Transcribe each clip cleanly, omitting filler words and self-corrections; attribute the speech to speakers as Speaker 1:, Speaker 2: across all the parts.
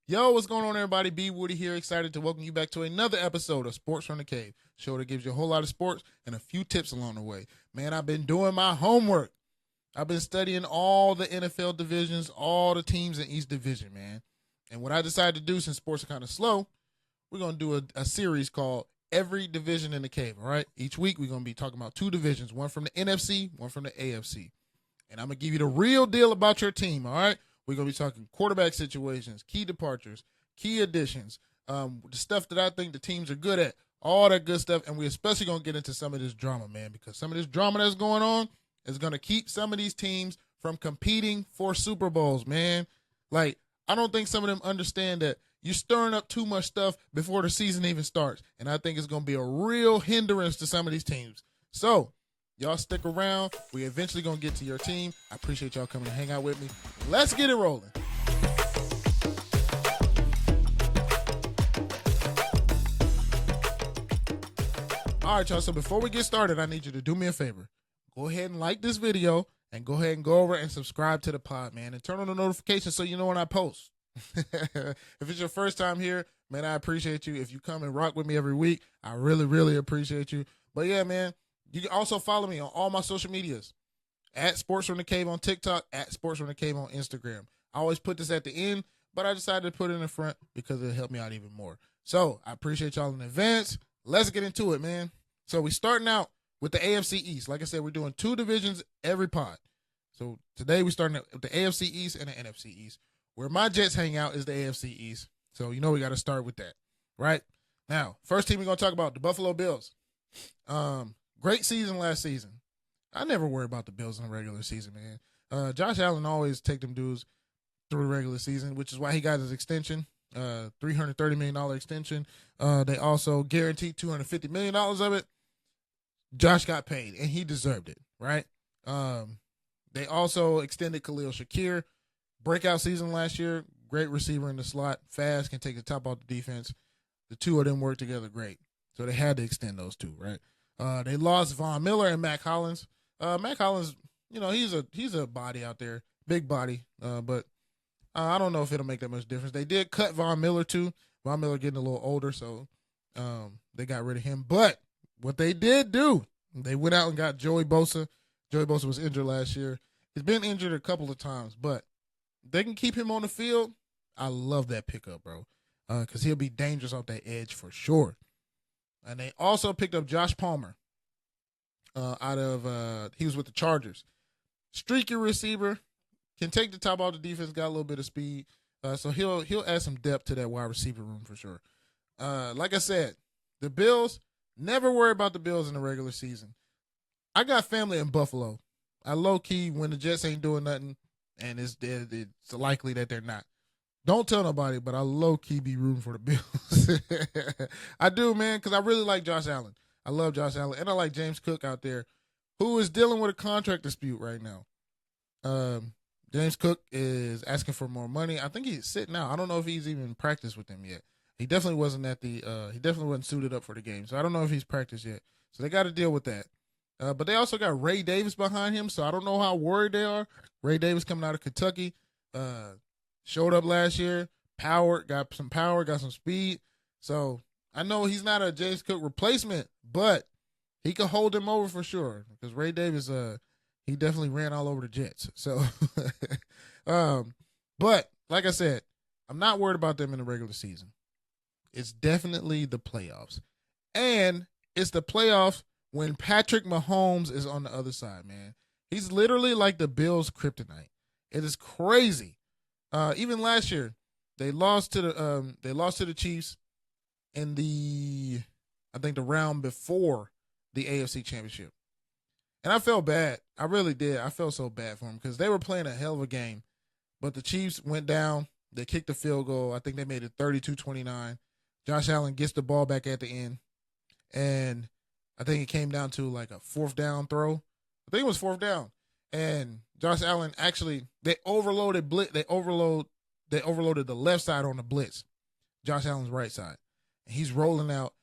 Speaker 1: Yo, what's going on, everybody? B Woody here, excited to welcome you back to another episode of Sports from the Cave, show that gives you a whole lot of sports and a few tips along the way. Man, I've been doing my homework. I've been studying all the NFL divisions, all the teams in each division, man. And what I decided to do, since sports are kind of slow, we're going to do a series called Every Division in the Cave, all right? Each week, we're going to be talking about two divisions, one from the NFC, one from the AFC. And I'm going to give you the real deal about your team, all right? We're going to be talking quarterback situations, key departures, key additions, the stuff that I think the teams are good at, all that good stuff. And we're especially going to get into some of this drama, man, because some of this drama that's going on is going to keep some of these teams from competing for Super Bowls, man. Like, I don't think some of them understand that you're stirring up too much stuff before the season even starts. And I think it's going to be a real hindrance to some of these teams. So, y'all stick around. We eventually going to get to your team. I appreciate y'all coming to hang out with me. Let's get it rolling. All right, y'all. So before we get started, I need you to do me a favor. Go ahead and like this video and go ahead and go over and subscribe to the pod, man. And turn on the notifications so you know when I post. If it's your first time here, man, I appreciate you. If you come and rock with me every week, I really, really appreciate you. But yeah, man. You can also follow me on all my social medias, at Sports from the Cave on TikTok, at Sports from the Cave on Instagram. I always put this at the end, but I decided to put it in the front because it'll help me out even more. So I appreciate y'all in advance. Let's get into it, man. So we starting out with the AFC East. Like I said, we're doing two divisions every pod. So today we're starting with the AFC East and the NFC East. Where my Jets hang out is the AFC East. So you know we got to start with that, right? Now, first team we're going to talk about, the Buffalo Bills. Great season last season. I never worry about the Bills in the regular season, man. Josh Allen always take them dudes through the regular season, which is why he got his extension, $330 million extension. They also guaranteed $250 million of it. Josh got paid, and he deserved it, right? They also extended Khalil Shakir. Breakout season last year. Great receiver in the slot. Fast, can take the top off the defense. The two of them work together great. So they had to extend those two, right? They lost Von Miller and Mac Hollins. Mac Hollins, you know, he's a body out there, big body, but I don't know if it'll make that much difference. They did cut Von Miller too. Von Miller getting a little older, so they got rid of him. But what they did do, they went out and got Joey Bosa. Joey Bosa was injured last year. He's been injured a couple of times, but they can keep him on the field. I love that pickup, bro, because he'll be dangerous off that edge for sure. And they also picked up Josh Palmer he was with the Chargers. Streaky receiver, can take the top off the defense, got a little bit of speed. So he'll add some depth to that wide receiver room for sure. Like I said, the Bills, never worry about the Bills in the regular season. I got family in Buffalo. I low-key, when the Jets ain't doing nothing, and it's likely that they're not. Don't tell nobody, but I low-key be rooting for the Bills. I do, man, because I really like Josh Allen. I love Josh Allen, and I like James Cook out there, who is dealing with a contract dispute right now. James Cook is asking for more money. I think he's sitting out. I don't know if he's even practiced with them yet. He definitely wasn't he definitely wasn't suited up for the game, so I don't know if he's practiced yet. So they got to deal with that. But they also got Ray Davis behind him, so I don't know how worried they are. Ray Davis coming out of Kentucky. Showed up last year, got some speed. So I know he's not a James Cook replacement, but he could hold him over for sure because Ray Davis, he definitely ran all over the Jets. So, but like I said, I'm not worried about them in the regular season. It's definitely the playoffs, and it's the playoffs when Patrick Mahomes is on the other side, man. He's literally like the Bills' kryptonite. It is crazy. Even last year, they lost to the Chiefs in the round before the AFC Championship, and I felt bad. I really did. I felt so bad for them because they were playing a hell of a game, but the Chiefs went down. They kicked the field goal. I think they made it 32-29. Josh Allen gets the ball back at the end, and I think it came down to like a fourth down throw. I think it was fourth down. And Josh Allen they overloaded the left side on the blitz. Josh Allen's right side. And he's rolling out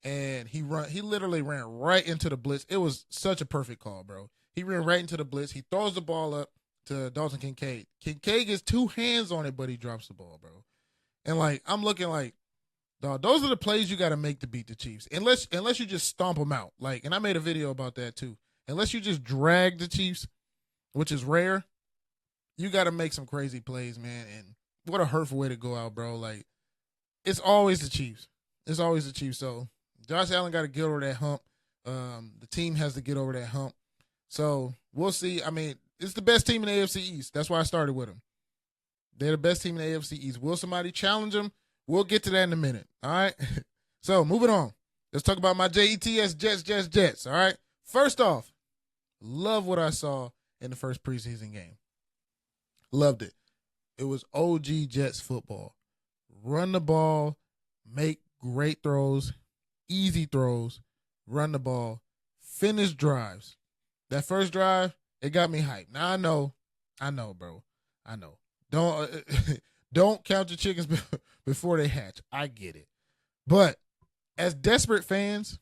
Speaker 1: and he literally ran right into the blitz. It was such a perfect call, bro. He ran right into the blitz. He throws the ball up to Dalton Kincaid. Kincaid gets two hands on it, but he drops the ball, bro. And like I'm looking like, dog, those are the plays you got to make to beat the Chiefs. Unless you just stomp them out. Like, and I made a video about that too. Unless you just drag the Chiefs, which is rare, you got to make some crazy plays, man. And what a hurtful way to go out, bro. Like, it's always the Chiefs. It's always the Chiefs. So Josh Allen got to get over that hump. The team has to get over that hump. So we'll see. I mean, it's the best team in the AFC East. That's why I started with them. They're the best team in the AFC East. Will somebody challenge them? We'll get to that in a minute. All right. So moving on. Let's talk about my JETS Jets. All right. First off, love what I saw in the first preseason game. Loved it. It was OG Jets football. Run the ball, make great throws, easy throws, run the ball, finish drives. That first drive, it got me hyped. Now I know, bro. I know. Don't count your chickens before they hatch. I get it. But as desperate fans,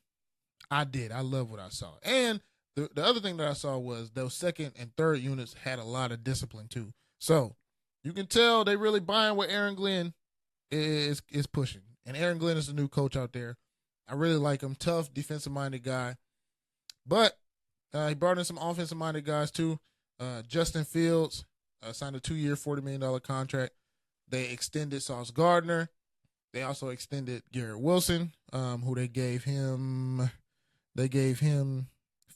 Speaker 1: I did. I love what I saw. And the other thing that I saw was those second and third units had a lot of discipline too. So you can tell they really buying what Aaron Glenn is pushing. And Aaron Glenn is the new coach out there. I really like him. Tough, defensive-minded guy. But he brought in some offensive-minded guys too. Justin Fields signed a 2-year, $40 million contract. They extended Sauce Gardner. They also extended Garrett Wilson, who they gave him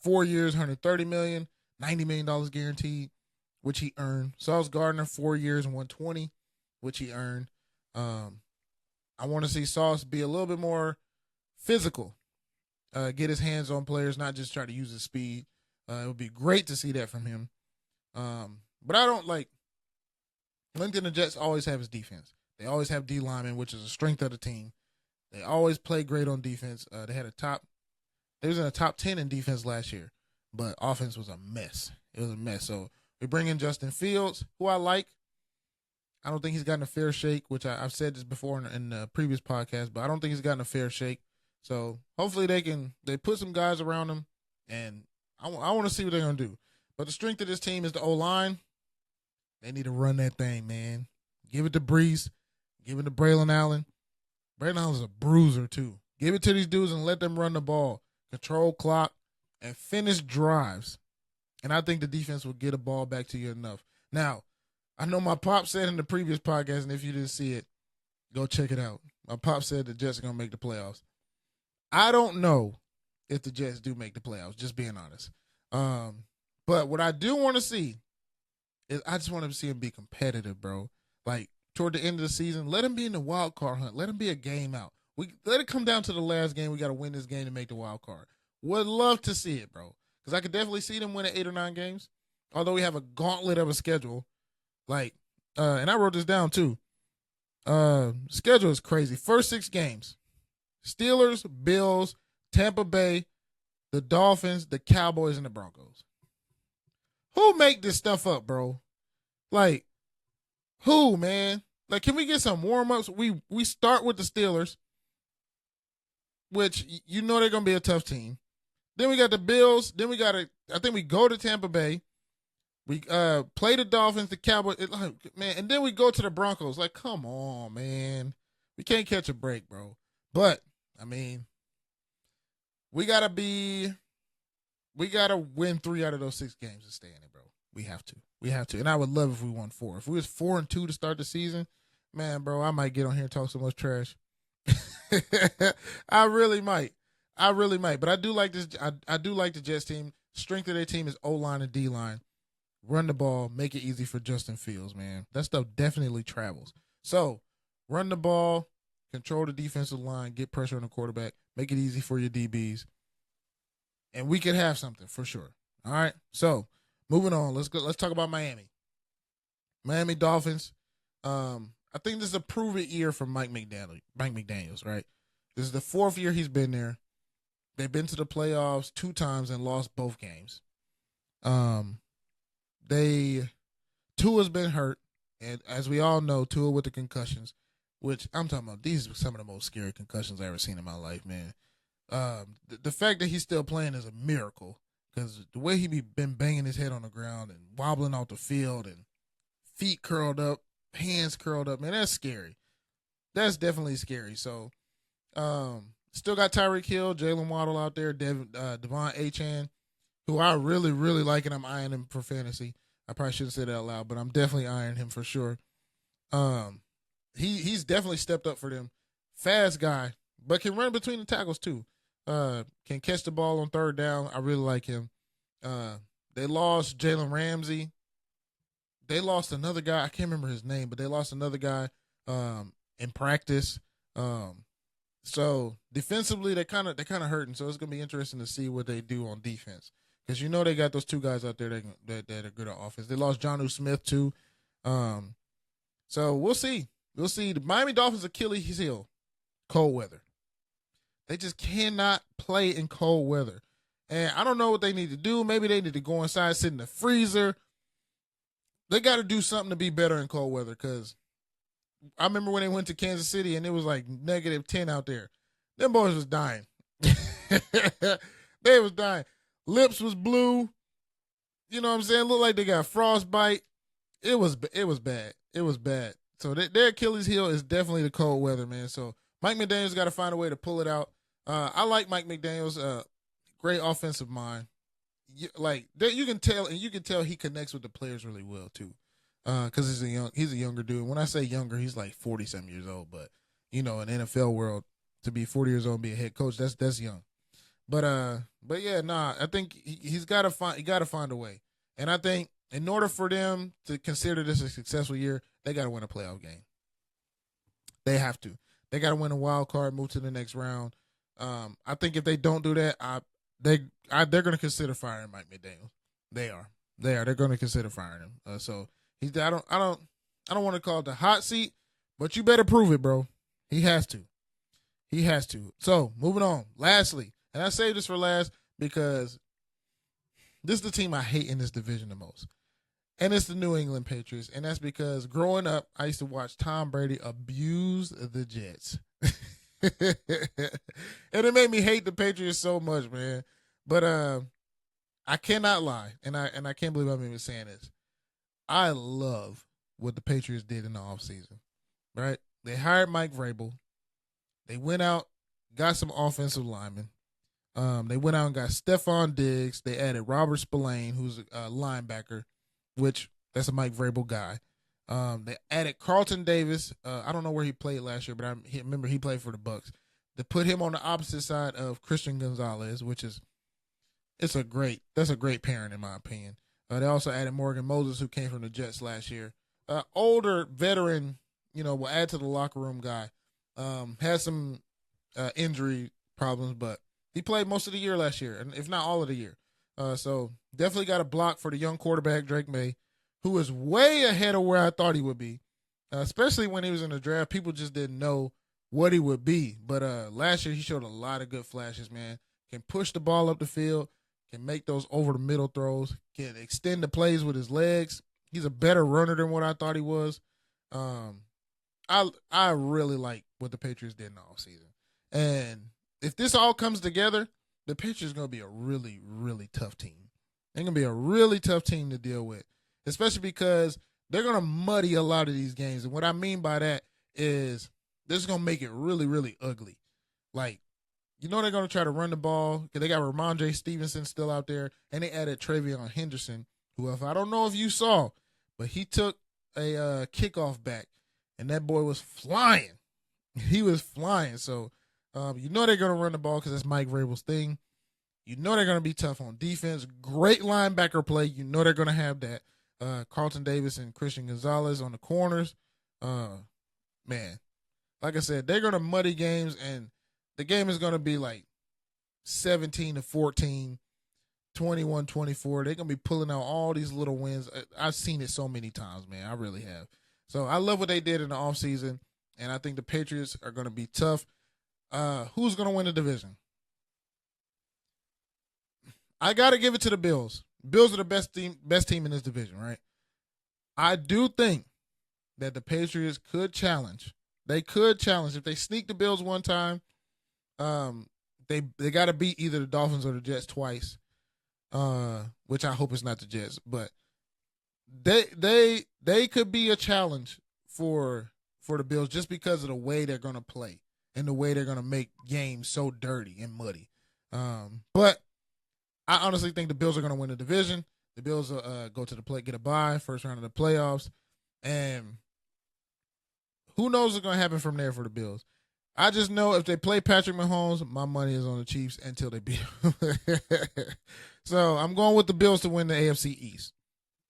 Speaker 1: 4 years, $130 million, $90 million guaranteed, which he earned. Sauce Gardner, 4 years and $120, which he earned. I want to see Sauce be a little bit more physical, get his hands on players, not just try to use his speed. It would be great to see that from him. But I don't like LinkedIn. The Jets always have his defense. They always have D linemen, which is a strength of the team. They always play great on defense. They was in the top 10 in defense last year, but offense was a mess. It was a mess. So we bring in Justin Fields, who I like. I don't think he's gotten a fair shake, which I've said this before in the previous podcast, but I don't think he's gotten a fair shake. So hopefully they put some guys around him, and I want to see what they're going to do. But the strength of this team is the O-line. They need to run that thing, man. Give it to Brees. Give it to Braylon Allen. Braylon Allen's a bruiser, too. Give it to these dudes and let them run the ball. Control clock and finish drives. And I think the defense will get a ball back to you enough. Now, I know my pop said in the previous podcast, and if you didn't see it, go check it out. My pop said the Jets are going to make the playoffs. I don't know if the Jets do make the playoffs, just being honest. But what I do want to see is I just want to see them be competitive, bro. Like, toward the end of the season, let them be in the wild card hunt. Let them be a game out. Let it come down to the last game. We got to win this game to make the wild card. Would love to see it, bro. Because I could definitely see them winning 8 or 9 games. Although we have a gauntlet of a schedule. Like, and I wrote this down too. Schedule is crazy. First 6 games. Steelers, Bills, Tampa Bay, the Dolphins, the Cowboys, and the Broncos. Who make this stuff up, bro? Like, who, man? Like, can we get some warm-ups? We start with the Steelers, which you know they're going to be a tough team. Then we got the Bills. Then I think we go to Tampa Bay. We play the Dolphins, the Cowboys, man, and then we go to the Broncos. Like, come on, man. We can't catch a break, bro. But, I mean, we got to win 3 out of those 6 games to stay in it, bro. We have to. And I would love if we won 4. If we was 4-2 to start the season, man, bro, I might get on here and talk so much trash. I really might. But I do like this. I do like the Jets team. Strength of their team is O-line and D-line. Run the ball, make it easy for Justin Fields, man. That stuff definitely travels. So, run the ball, control the defensive line, get pressure on the quarterback, make it easy for your DBs, and we could have something for sure. All right. So, moving on. Let's go. Let's talk about Miami. Miami Dolphins. I think this is a proven year for Mike McDaniels, right? This is the 4th year he's been there. They've been to the playoffs 2 times and lost both games. Tua's been hurt, and as we all know, Tua with the concussions, which I'm talking about, these are some of the most scary concussions I've ever seen in my life, man. The fact that he's still playing is a miracle, because the way he been banging his head on the ground and wobbling off the field and feet curled up, hands curled up, man, that's scary. that's definitely scary. So, still got Tyreek Hill, Jalen Waddle out there, Devon Achane, who I really, really like, and I'm eyeing him for fantasy. I probably shouldn't say that out loud, but I'm definitely eyeing him for sure. Um, he's definitely stepped up for them. Fast guy, but can run between the tackles too. Can catch the ball on third down. I really like him. They lost Jalen Ramsey. They lost another guy. I can't remember his name, but they lost another guy in practice. So defensively, they kind of hurting. So it's gonna be interesting to see what they do on defense, because they got those two guys out there that are good at offense. They lost Jonnu Smith too. So we'll see. We'll see. The Miami Dolphins' Achilles heel, cold weather. They just cannot play in cold weather. And I don't know what they need to do. Maybe they need to go inside, sit in the freezer. They got to do something to be better in cold weather, because I remember when they went to Kansas City and it was like -10 out there. Them boys was dying. They was dying. Lips was blue. You know what I'm saying? Looked like they got frostbite. It was bad. It was bad. So their Achilles heel is definitely the cold weather, man. So Mike McDaniel's got to find a way to pull it out. I like Mike McDaniel's great offensive mind. You can tell he connects with the players really well too. Because he's a younger dude. When I say younger, he's like 40-some years old. But in NFL world, to be 40 years old and be a head coach, that's young. But yeah, I think he's got to find a way. And I think in order for them to consider this a successful year, they got to win a playoff game. They have to. They got to win a wild card, move to the next round. I think if they don't do that, they're going to consider firing Mike McDaniel. They are. They're going to consider firing him. So I don't want to call it the hot seat, but you better prove it, bro. He has to. So moving on. Lastly, and I saved this for last because this is the team I hate in this division the most. And it's the New England Patriots. And that's because growing up, I used to watch Tom Brady abuse the Jets. And it made me hate the Patriots so much, man. But I cannot lie, and I can't believe I'm even saying this. I love what the Patriots did in the offseason, right? They hired Mike Vrabel. They went out, got some offensive linemen. They went out and got Stephon Diggs. They added Robert Spillane, who's a linebacker, which that's a Mike Vrabel guy. They added Carlton Davis. I don't know where he played last year, but I remember he played for the Bucs. They put him on the opposite side of Christian Gonzalez, which is that's a great pairing in my opinion. They also added Morgan Moses, who came from the Jets last year. Older veteran, will add to the locker room guy. Had some injury problems, but he played most of the year last year, and if not all of the year. So definitely got a block for the young quarterback, Drake May, who is way ahead of where I thought he would be, especially when he was in the draft. People just didn't know what he would be. But last year he showed a lot of good flashes, man. Can push the ball up the field, can make those over-the-middle throws, can extend the plays with his legs. He's a better runner than what I thought he was. I really like what the Patriots did in the offseason. And if this all comes together, the Patriots are going to be a really, really tough team. They're going to be a really tough team to deal with, especially because they're going to muddy a lot of these games. And what I mean by that is this is going to make it really, really ugly. Like, they're going to try to run the ball because they got Ramondre Stevenson still out there, and they added Travion Henderson, who, if I don't know if you saw, but he took a kickoff back, and that boy was flying. He was flying. So, they're going to run the ball because that's Mike Vrabel's thing. They're going to be tough on defense. Great linebacker play. They're going to have that. Carlton Davis and Christian Gonzalez on the corners. Man, like I said, they're going to muddy games, and the game is going to be like 17-14, 21-24. They're going to be pulling out all these little wins. I've seen it so many times, man. I really have. So I love what they did in the offseason, and I think the Patriots are going to be tough. Who's going to win the division? I got to give it to the Bills. Bills are the best team in this division, right? I do think that the Patriots could challenge. They could challenge. If they sneak the Bills one time, they got to beat either the Dolphins or the Jets twice, which I hope it's not the Jets. But they could be a challenge for for the Bills just because of the way they're going to play and the way they're going to make games so dirty and muddy. But I honestly think the Bills are going to win the division. The Bills will go to the play, get a bye, first round of the playoffs. And who knows what's going to happen from there for the Bills. I just know if they play Patrick Mahomes, my money is on the Chiefs until they beat him. So I'm going with the Bills to win the AFC East.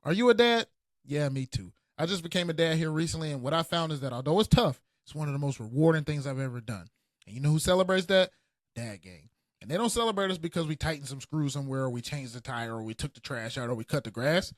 Speaker 1: Are you a dad? Yeah, me too. I just became a dad here recently, and what I found is that although it's tough, it's one of the most rewarding things I've ever done. And you know who celebrates that? Dad gang. And they don't celebrate us because we tightened some screws somewhere, or we changed the tire, or we took the trash out, or we cut the grass.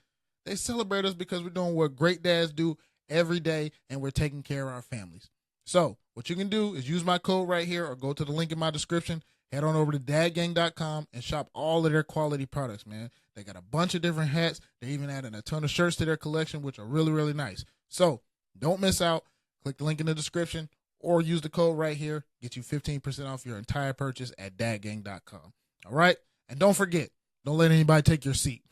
Speaker 1: They celebrate us because we're doing what great dads do every day, and we're taking care of our families. So what you can do is use my code right here or go to the link in my description. Head on over to dadgang.com and shop all of their quality products, man. They got a bunch of different hats. They're even adding a ton of shirts to their collection, which are really, really nice. So don't miss out. Click the link in the description or use the code right here. Get you 15% off your entire purchase at dadgang.com. All right? And don't forget, don't let anybody take your seat.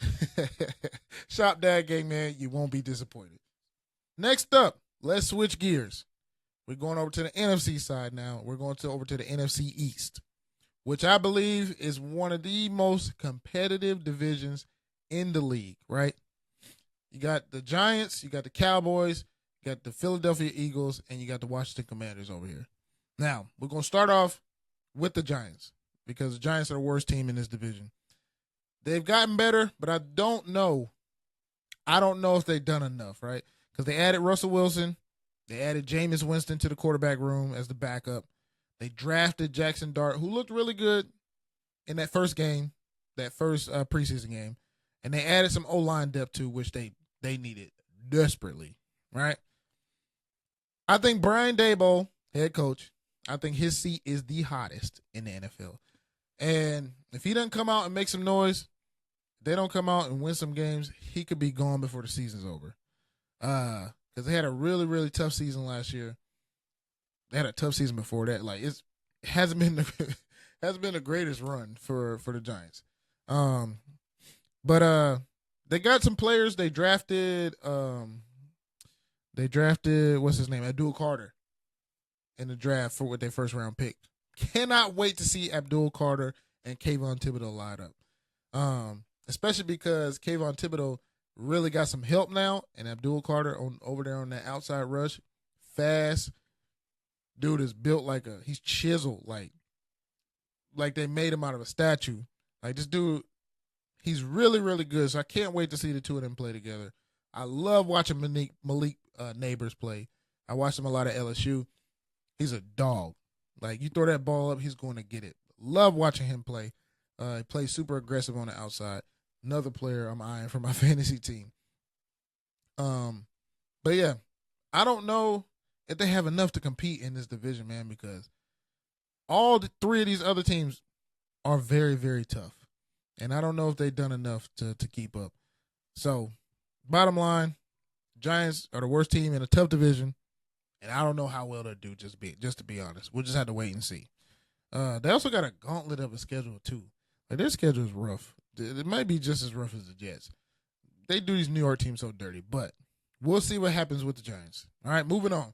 Speaker 1: Shop Dad Gang, man. You won't be disappointed. Next up, let's switch gears. We're going over to the NFC side now. We're going over to the NFC East, which I believe is one of the most competitive divisions in the league, right? You got the Giants, you got the Cowboys, you got the Philadelphia Eagles, and you got the Washington Commanders over here. Now, we're going to start off with the Giants because the Giants are the worst team in this division. They've gotten better, but I don't know if they've done enough, right? Because they added Russell Wilson. They added Jameis Winston to the quarterback room as the backup. They drafted Jackson Dart, who looked really good in that first game, that first preseason game. And they added some O-line depth too, which they needed desperately, right? I think Brian Daboll, head coach, I think his seat is the hottest in the NFL. And if he doesn't come out and make some noise, they don't come out and win some games, he could be gone before the season's over. Because they had a really, really tough season last year. They had a tough season before that. Like it hasn't been the greatest run for the Giants. But they got some players. They drafted what's his name? Abdul Carter in the draft with their first round pick. Cannot wait to see Abdul Carter and Kayvon Thibodeau line up. Especially because Kayvon Thibodeau really got some help now, and Abdul Carter over there on that outside rush, fast. Dude is built he's chiseled, like they made him out of a statue. Like this dude, he's really, really good. So I can't wait to see the two of them play together. I love watching Malik Neighbors play. I watched him a lot at LSU. He's a dog. Like you throw that ball up, he's going to get it. Love watching him play. He plays super aggressive on the outside. Another player I'm eyeing for my fantasy team. But yeah, I don't know if they have enough to compete in this division, man, because all three of these other teams are very, very tough. And I don't know if they've done enough to keep up. So, bottom line, Giants are the worst team in a tough division, and I don't know how well they'll do, just to be honest. We'll just have to wait and see. They also got a gauntlet of a schedule, too. Like, their schedule is rough. It might be just as rough as the Jets. They do these New York teams so dirty, but we'll see what happens with the Giants. All right, moving on.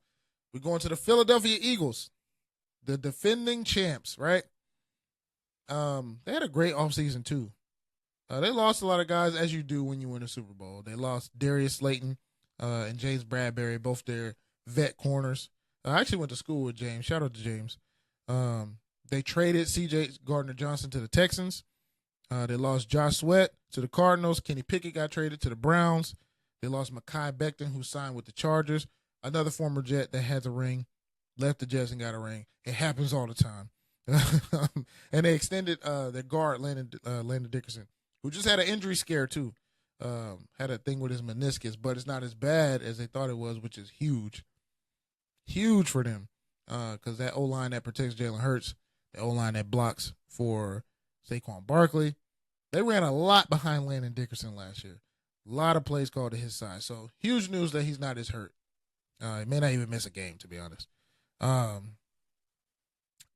Speaker 1: We're going to the Philadelphia Eagles, the defending champs, right? They had a great offseason, too. They lost a lot of guys, as you do when you win a Super Bowl. They lost Darius Slayton and James Bradbury, both their vet corners. I actually went to school with James. Shout out to James. They traded C.J. Gardner-Johnson to the Texans. They lost Josh Sweat to the Cardinals. Kenny Pickett got traded to the Browns. They lost Mekhi Becton, who signed with the Chargers. Another former Jet that has a ring, left the Jets and got a ring. It happens all the time. And they extended their guard, Landon Dickerson, who just had an injury scare too. Had a thing with his meniscus, but it's not as bad as they thought it was, which is huge. Huge for them. Because that O-line that protects Jalen Hurts, the O-line that blocks for Saquon Barkley, they ran a lot behind Landon Dickerson last year. A lot of plays called to his side. So huge news that he's not as hurt. He may not even miss a game, to be honest.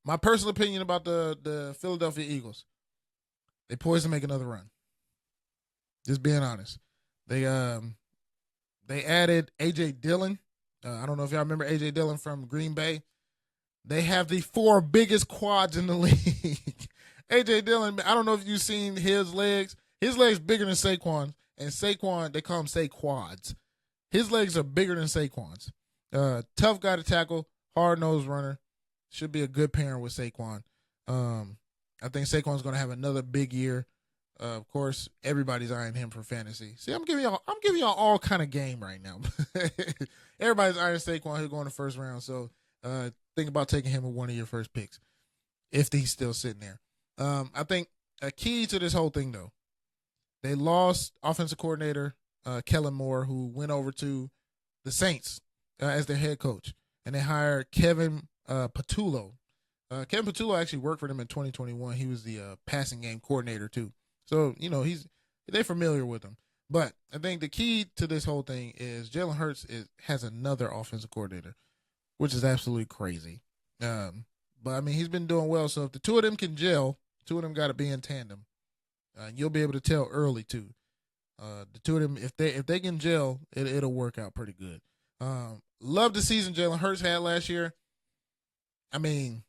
Speaker 1: My personal opinion about the Philadelphia Eagles, they poised to make another run. Just being honest. They added A.J. Dillon I don't know if y'all remember A.J. Dillon from Green Bay. They have the 4 biggest quads in the league. A.J. Dillon, I don't know if you've seen his legs. His legs bigger than Saquon's. And Saquon, they call him Saquads. His legs are bigger than Saquon's. Tough guy to tackle, hard-nosed runner. Should be a good pairing with Saquon. I think Saquon's going to have another big year. Of course, everybody's eyeing him for fantasy. See, I'm giving y'all all kind of game right now. Everybody's eyeing Saquon. He'll go in the first round. So think about taking him with one of your first picks if he's still sitting there. I think a key to this whole thing, though, they lost offensive coordinator Kellen Moore, who went over to the Saints as their head coach, and they hired Kevin Patullo. Kevin Patullo actually worked for them in 2021. He was the passing game coordinator too. So, they're familiar with him. But I think the key to this whole thing is Jalen Hurts has another offensive coordinator, which is absolutely crazy. But, I mean, he's been doing well. So if the two of them can gel, two of them got to be in tandem. You'll be able to tell early, too. The two of them, if they can gel, it'll work out pretty good. Love the season Jalen Hurts had last year. I mean,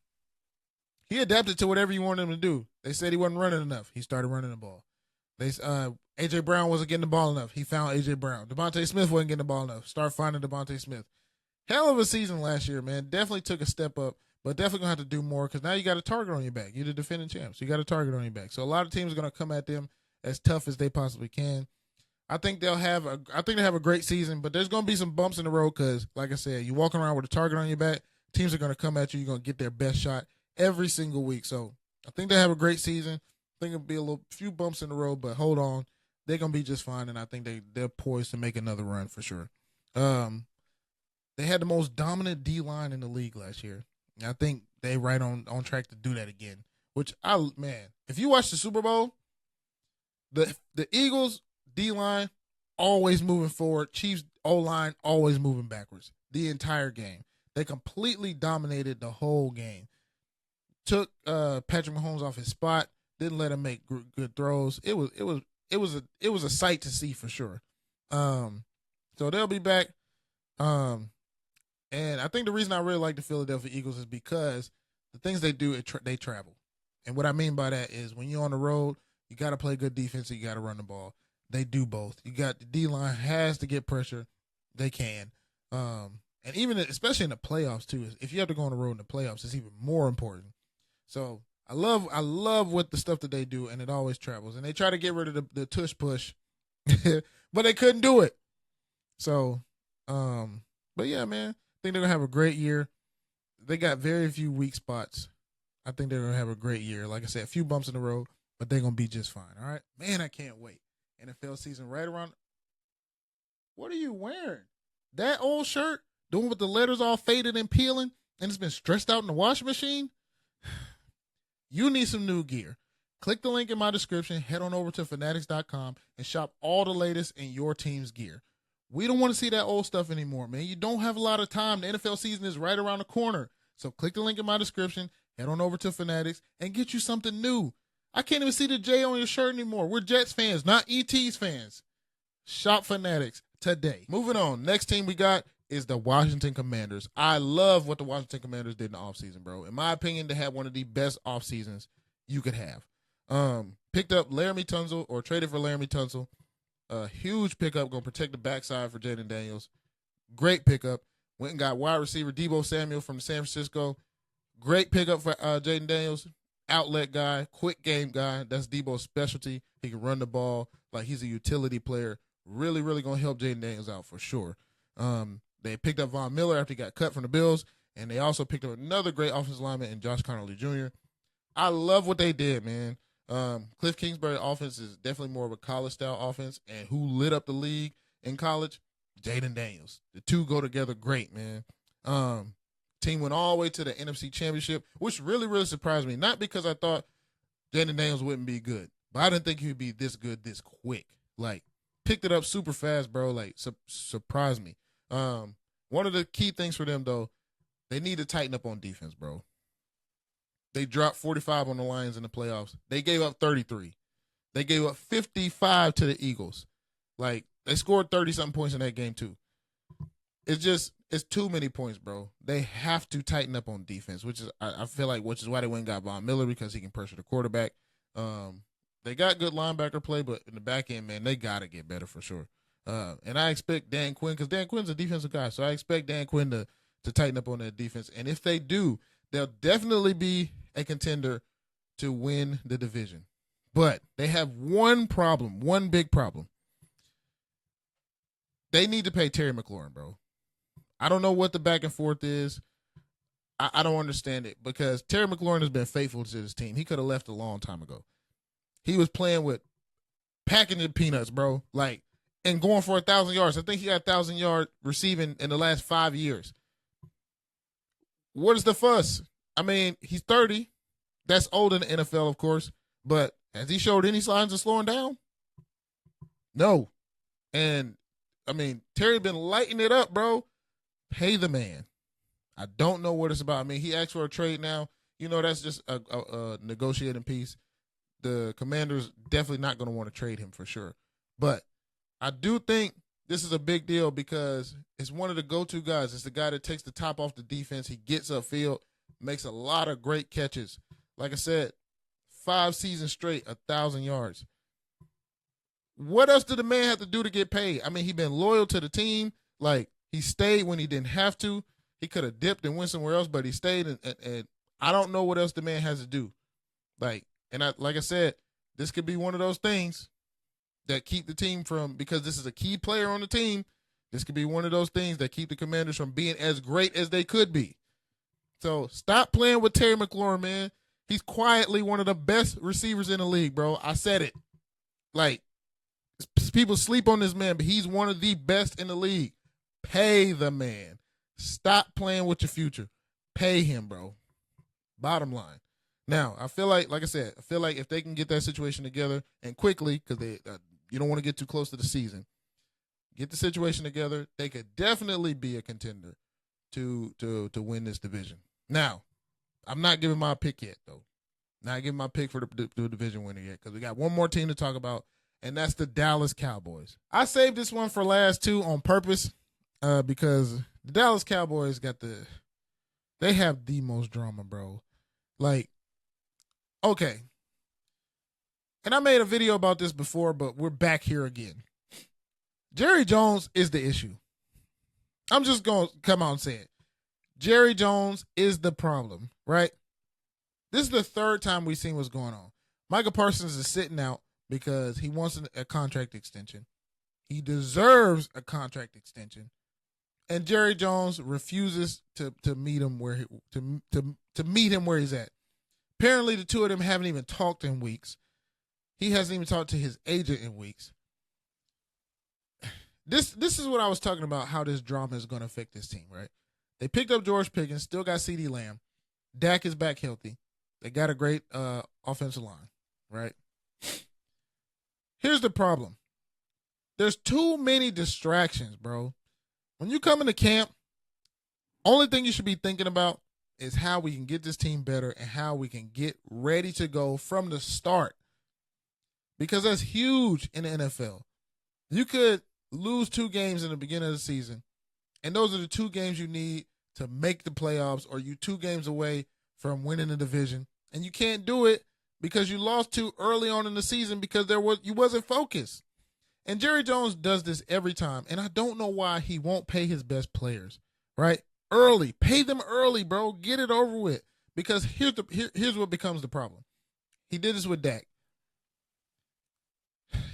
Speaker 1: he adapted to whatever you wanted him to do. They said he wasn't running enough. He started running the ball. A.J. Brown wasn't getting the ball enough. He found A.J. Brown. Devontae Smith wasn't getting the ball enough. Start finding Devontae Smith. Hell of a season last year, man. Definitely took a step up, but definitely going to have to do more because now you got a target on your back. You're the defending champs. You got a target on your back. So a lot of teams are going to come at them as tough as they possibly can. I think they have a great season, but there's going to be some bumps in the road because, like I said, you're walking around with a target on your back. Teams are going to come at you. You're going to get their best shot every single week. So I think they have a great season. I think it'll be a few bumps in the road, but hold on. They're going to be just fine, and I think they're poised to make another run for sure. They had the most dominant D-line in the league last year. And I think they right on track to do that again, which, if you watch the Super Bowl, the Eagles D-line always moving forward. Chiefs O-line always moving backwards the entire game. They completely dominated the whole game. Took Patrick Mahomes off his spot. Didn't let him make good throws. It was a sight to see for sure. So they'll be back. And I think the reason I really like the Philadelphia Eagles is because the things they do, they travel. And what I mean by that is when you're on the road, you got to play good defense and you got to run the ball. They do both. You got the D-line has to get pressure. They can. And even, especially in the playoffs too, if you have to go on the road in the playoffs, it's even more important. So I love what the stuff that they do, and it always travels. And they try to get rid of the tush push, but they couldn't do it. So, but yeah, man, I think they're going to have a great year. They got very few weak spots. I think they're going to have a great year. Like I said, a few bumps in the road, but they're going to be just fine. All right, man, I can't wait. NFL season right around. What are you wearing? That old shirt, the one with the letters all faded and peeling, and it's been stretched out in the washing machine? You need some new gear. Click the link in my description, head on over to fanatics.com, and shop all the latest in your team's gear. We don't want to see that old stuff anymore, man. You don't have a lot of time. The NFL season is right around the corner. So click the link in my description, head on over to Fanatics, and get you something new. I can't even see the J on your shirt anymore. We're Jets fans, not ET's fans. Shop Fanatics today. Moving on. Next team we got is the Washington Commanders. I love what the Washington Commanders did in the offseason, bro. In my opinion, they had one of the best offseasons you could have. Picked up Laramie Tunsil, or traded for Laramie Tunsil. A huge pickup, going to protect the backside for Jaden Daniels. Great pickup. Went and got wide receiver Deebo Samuel from San Francisco. Great pickup for Jaden Daniels. Outlet guy, quick game guy. That's Deebo's specialty. He can run the ball like he's a utility player. Really, really going to help Jaden Daniels out for sure. They picked up Von Miller after he got cut from the Bills, and they also picked up another great offensive lineman in Josh Connolly Jr. I love what they did, man. Cliff Kingsbury offense is definitely more of a college-style offense, and who lit up the league in college? Jaden Daniels. The two go together great, man. Team went all the way to the NFC Championship, which really, really surprised me. Not because I thought Jaden Daniels wouldn't be good, but I didn't think he would be this good this quick. Like, picked it up super fast, bro. Like, surprised me. One of the key things for them, though, they need to tighten up on defense, bro. They dropped 45 on the Lions in the playoffs. They gave up 33. They gave up 55 to the Eagles. Like, they scored 30-something points in that game, too. It's it's too many points, bro. They have to tighten up on defense, which is I feel like which is why they went and got Von Miller because he can pressure the quarterback. They got good linebacker play, but in the back end, man, they gotta get better for sure. And I expect Dan Quinn because Dan Quinn's a defensive guy, so I expect Dan Quinn to tighten up on that defense. And if they do, they'll definitely be a contender to win the division. But they have one problem, one big problem. They need to pay Terry McLaurin, bro. I don't know what the back and forth is. I don't understand it because Terry McLaurin has been faithful to this team. He could have left a long time ago. He was playing with packaging peanuts, bro, like, and going for 1,000 yards. I think he got 1,000-yard receiving in the last 5 years. What is the fuss? I mean, he's 30. That's old in the NFL, of course. But has he showed any signs of slowing down? No. And, I mean, Terry been lighting it up, bro. Pay the man. I don't know what it's about. I mean, he asked for a trade now. You know, that's just a negotiating piece. The Commanders definitely not going to want to trade him for sure. But I do think this is a big deal because it's one of the go-to guys. It's the guy that takes the top off the defense. He gets upfield, makes a lot of great catches. Like I said, 5 seasons straight, 1,000 yards. What else did the man have to do to get paid? I mean, he been loyal to the team. Like, he stayed when he didn't have to. He could have dipped and went somewhere else, but he stayed. And I don't know what else the man has to do. Like I said, this could be one of those things that keep the team from, because this is a key player on the team, this could be one of those things that keep the Commanders from being as great as they could be. So stop playing with Terry McLaurin, man. He's quietly one of the best receivers in the league, bro. I said it. Like, people sleep on this man, but he's one of the best in the league. Pay the man. Stop playing with your future. Pay him, bro. Bottom line. Now, I feel like I said, if they can get that situation together and quickly, because you don't want to get too close to the season, get the situation together, they could definitely be a contender to win this division. Now, I'm not giving my pick yet, though. Not giving my pick for the division winner yet, because we got one more team to talk about, and that's the Dallas Cowboys. I saved this one for last two on purpose because the Dallas Cowboys they have the most drama, bro. Like, okay. And I made a video about this before, but we're back here again. Jerry Jones is the issue. I'm just going to come out and say it. Jerry Jones is the problem, right? This is the third time we've seen what's going on. Michael Parsons is sitting out because he wants a contract extension. He deserves a contract extension. And Jerry Jones refuses to meet him where to meet him where he's at. Apparently, the two of them haven't even talked in weeks. He hasn't even talked to his agent in weeks. This is what I was talking about, how this drama is going to affect this team, right? They picked up George Pickens, still got CeeDee Lamb. Dak is back healthy. They got a great offensive line, right? Here's the problem. There's too many distractions, bro. When you come into camp, only thing you should be thinking about is how we can get this team better and how we can get ready to go from the start. Because that's huge in the NFL. You could lose 2 games in the beginning of the season, and those are the 2 games you need to make the playoffs, or you 2 games away from winning the division. And you can't do it because you lost 2 early on in the season because you wasn't focused. And Jerry Jones does this every time, and I don't know why he won't pay his best players, right? Early. Pay them early, bro. Get it over with. Because here's what becomes the problem. He did this with Dak.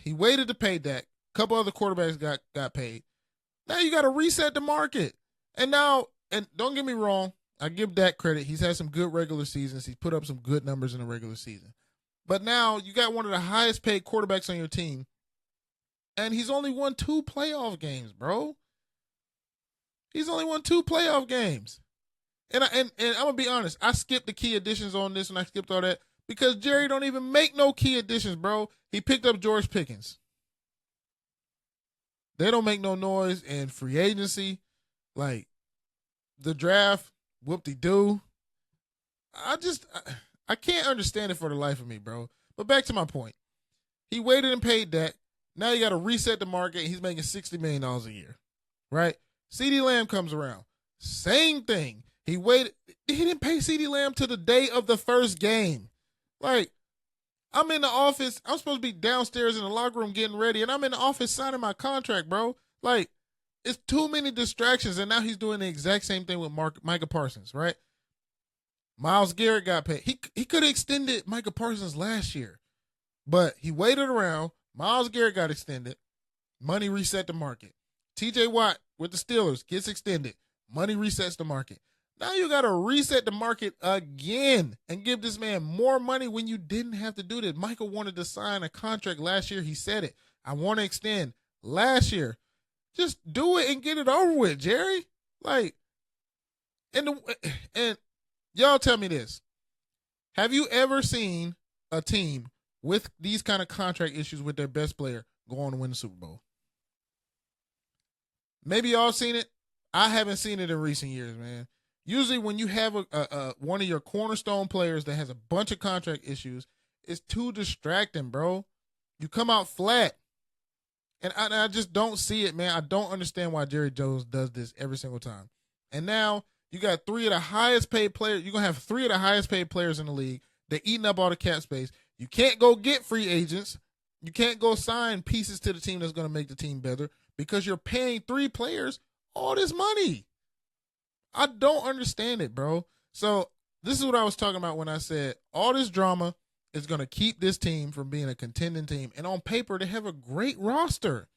Speaker 1: He waited to pay Dak. A couple other quarterbacks got paid. Now you got to reset the market. And don't get me wrong, I give Dak credit. He's had some good regular seasons. He's put up some good numbers in the regular season. But now you got one of the highest paid quarterbacks on your team, and he's only won 2 playoff games, bro. He's only won 2 playoff games. And I'm going to be honest, I skipped the key additions on this and I skipped all that because Jerry don't even make no key additions, bro. He picked up George Pickens. They don't make no noise in free agency. Like, the draft, whoop-de-doo. I can't understand it for the life of me, bro. But back to my point. He waited and paid Dak. Now you got to reset the market. He's making $60 million a year, right? CeeDee Lamb comes around. Same thing. He waited. He didn't pay CeeDee Lamb to the day of the first game. Like, I'm in the office. I'm supposed to be downstairs in the locker room getting ready, and I'm in the office signing my contract, bro. Like, it's too many distractions, and now he's doing the exact same thing with Micah Parsons, right? Myles Garrett got paid. He could have extended Micah Parsons last year, but he waited around. Myles Garrett got extended. Money reset the market. TJ Watt with the Steelers gets extended. Money resets the market. Now you got to reset the market again and give this man more money when you didn't have to do that. Michael wanted to sign a contract last year. He said it. I want to extend last year. Just do it and get it over with, Jerry. Like, and y'all tell me this. Have you ever seen a team with these kind of contract issues with their best player go on to win the Super Bowl? Maybe y'all seen it. I haven't seen it in recent years, man. Usually when you have one of your cornerstone players that has a bunch of contract issues, it's too distracting, bro. You come out flat. And I just don't see it, man. I don't understand why Jerry Jones does this every single time. And now you got three of the highest paid players. You're going to have three of the highest paid players in the league. They're eating up all the cap space. You can't go get free agents. You can't go sign pieces to the team that's going to make the team better because you're paying three players all this money. I don't understand it, bro. So this is what I was talking about when I said all this drama is going to keep this team from being a contending team. And on paper, they have a great roster.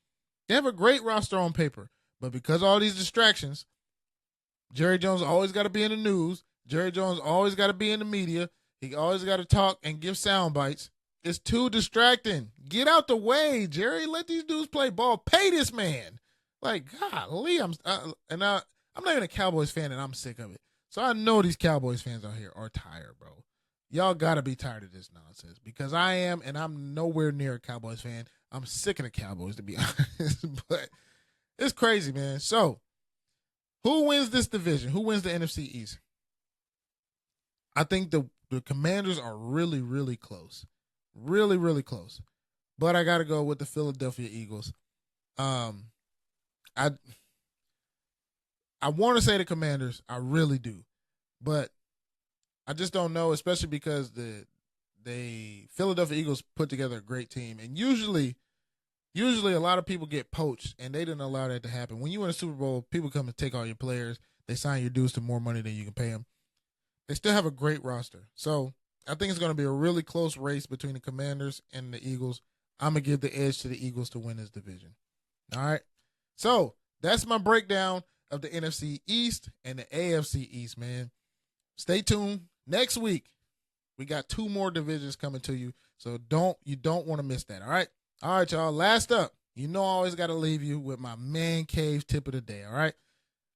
Speaker 1: They have a great roster on paper. But because of all these distractions, Jerry Jones always got to be in the news. Jerry Jones always got to be in the media. He always got to talk and give sound bites. It's too distracting. Get out the way, Jerry. Let these dudes play ball. Pay this man. Like, golly, I'm not even a Cowboys fan, and I'm sick of it. So I know these Cowboys fans out here are tired, bro. Y'all got to be tired of this nonsense because I am, and I'm nowhere near a Cowboys fan. I'm sick of the Cowboys, to be honest. But it's crazy, man. So who wins this division? Who wins the NFC East? I think the Commanders are really, really close. Really, really close. But I got to go with the Philadelphia Eagles. I want to say the Commanders. I really do. But I just don't know, especially because the Philadelphia Eagles put together a great team. And usually a lot of people get poached, and they didn't allow that to happen. When you win a Super Bowl, people come and take all your players. They sign your dues to more money than you can pay them. They still have a great roster. So I think it's going to be a really close race between the Commanders and the Eagles. I'm going to give the edge to the Eagles to win this division. All right? So that's my breakdown of the NFC East and the AFC East, man. Stay tuned. Next week, we got 2 more divisions coming to you, so you don't want to miss that, all right? All right, y'all. Last up, I always got to leave you with my man cave tip of the day, all right?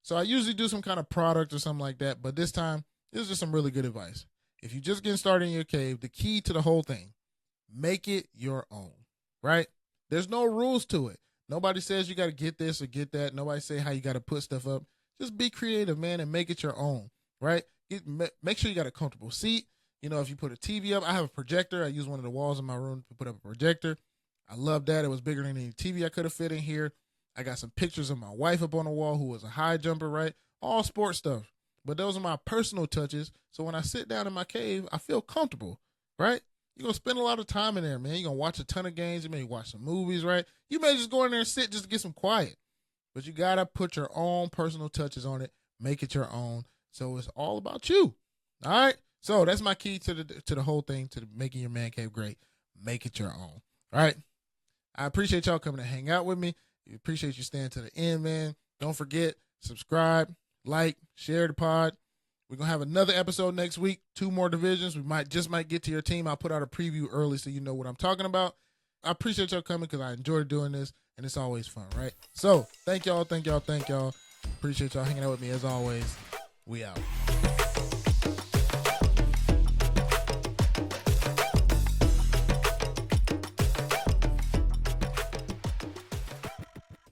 Speaker 1: So I usually do some kind of product or something like that, but this time, this is just some really good advice. If you're just getting started in your cave, the key to the whole thing, make it your own, right? There's no rules to it. Nobody says you got to get this or get that. Nobody say how you got to put stuff up. Just be creative, man, and make it your own, right? Make sure you got a comfortable seat. If you put a TV up, I have a projector. I use one of the walls in my room to put up a projector. I love that. It was bigger than any TV I could have fit in here. I got some pictures of my wife up on the wall who was a high jumper, right? All sports stuff. But those are my personal touches. So when I sit down in my cave, I feel comfortable, right? You're going to spend a lot of time in there, man. You're going to watch a ton of games. You may watch some movies, right? You may just go in there and sit just to get some quiet. But you got to put your own personal touches on it. Make it your own. So it's all about you. All right? So that's my key to the whole thing, to making your man cave great. Make it your own. All right? I appreciate y'all coming to hang out with me. I appreciate you staying to the end, man. Don't forget, subscribe, like, share the pod. We're going to have another episode next week. 2 more divisions. We might get to your team. I'll put out a preview early so you know what I'm talking about. I appreciate y'all coming because I enjoy doing this, and it's always fun, right? So, thank y'all. Appreciate y'all hanging out with me as always. We out.